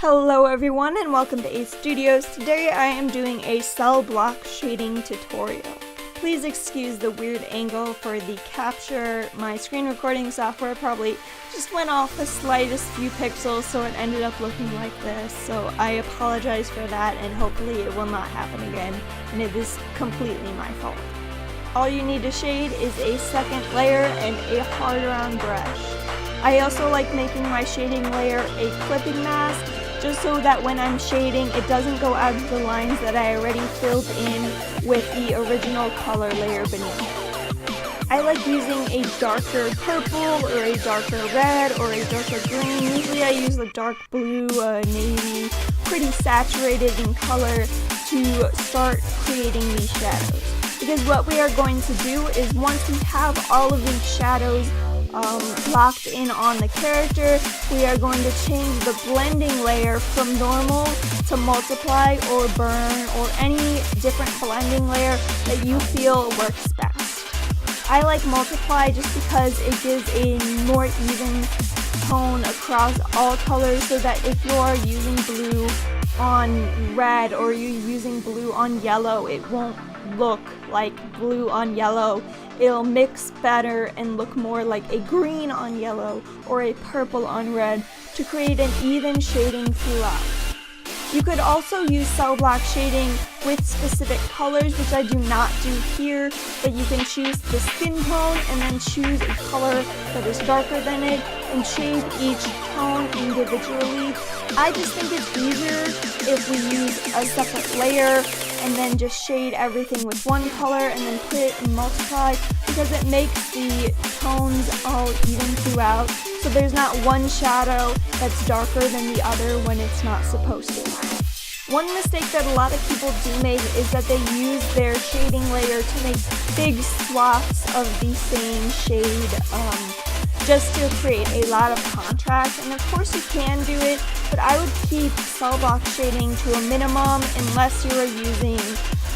Hello everyone and welcome to Ace Studios. Today I am doing a cell block shading tutorial. Please excuse the weird angle for the capture. My screen recording software probably just went off the slightest few pixels, so it ended up looking like this. So I apologize for that, and hopefully it will not happen again, and it is completely my fault. All you need to shade is a second layer and a hard round brush. I also like making my shading layer a clipping mask, just so that when I'm shading, it doesn't go out of the lines that I already filled in with the original color layer beneath. I like using a darker purple or a darker red or a darker green. Usually I use the dark blue, navy, pretty saturated in color to start creating these shadows. Because what we are going to do is, once we have all of these shadows locked in on the character, we are going to change the blending layer from normal to multiply or burn or any different blending layer that you feel works best. I like multiply just because it gives a more even tone across all colors, so that if you are using blue on red or you're using blue on yellow, it won't look like blue on yellow. It'll mix better and look more like a green on yellow or a purple on red to create an even shading throughout. You could also use cell block shading with specific colors, which I do not do here, but you can choose the skin tone and then choose a color that is darker than it and shade each tone individually. I just think it's easier if we use a separate layer and then just shade everything with one color and then put it in multiply, because it makes the tones all even throughout, so there's not one shadow that's darker than the other when it's not supposed to. One mistake that a lot of people do make is that they use their shading layer to make big swaths of the same shade, just to create a lot of contrast. And of course you can do it, but I would keep cell block shading to a minimum unless you are using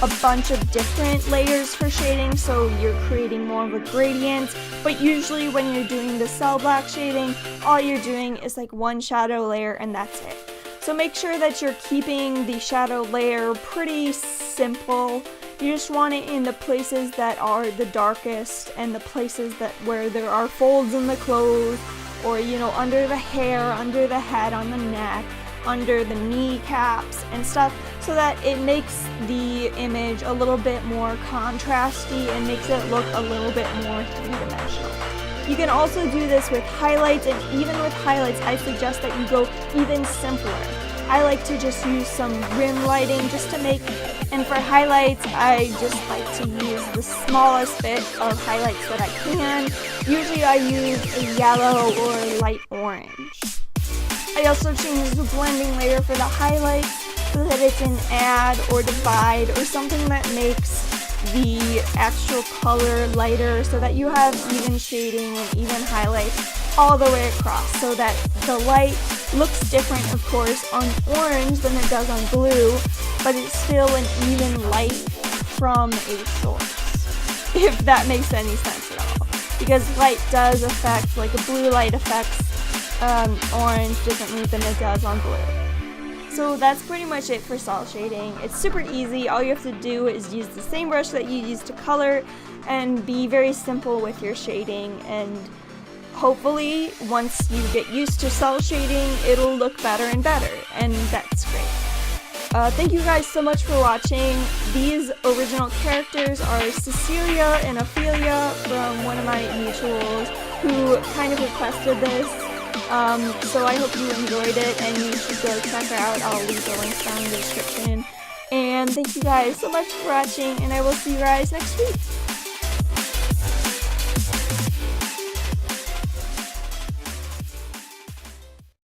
a bunch of different layers for shading, so you're creating more of a gradient. But usually when you're doing the cell block shading, all you're doing is like one shadow layer and that's it. So make sure that you're keeping the shadow layer pretty simple. You just want it in the places that are the darkest and the places that where there are folds in the clothes, or under the hair, under the head, on the neck, under the kneecaps and stuff, so that it makes the image a little bit more contrasty and makes it look a little bit more three-dimensional. You can also do this with highlights, and even with highlights I suggest that you go even simpler. I like to just use some rim lighting just to make, and for highlights I just like to use the smallest bit of highlights that I can. Usually I use a yellow or light orange. I also change the blending layer for the highlights so that it's an add or divide or something that makes the actual color lighter, so that you have even shading and even highlights all the way across, so that the light looks different, of course, on orange than it does on blue, but it's still an even light from a source, if that makes any sense at all. Because light does affect, like a blue light affects orange differently than it does on blue. So that's pretty much it for cell shading. It's super easy. All you have to do is use the same brush that you use to color and be very simple with your shading, and hopefully once you get used to cell shading it'll look better and better, and that's great. Thank you guys so much for watching. These original characters are Cecelia and Ophelia from one of my mutuals who kind of requested this. So I hope you enjoyed it, and you should go check her out. I'll leave the links down in the description. And thank you guys so much for watching, and I will see you guys next week.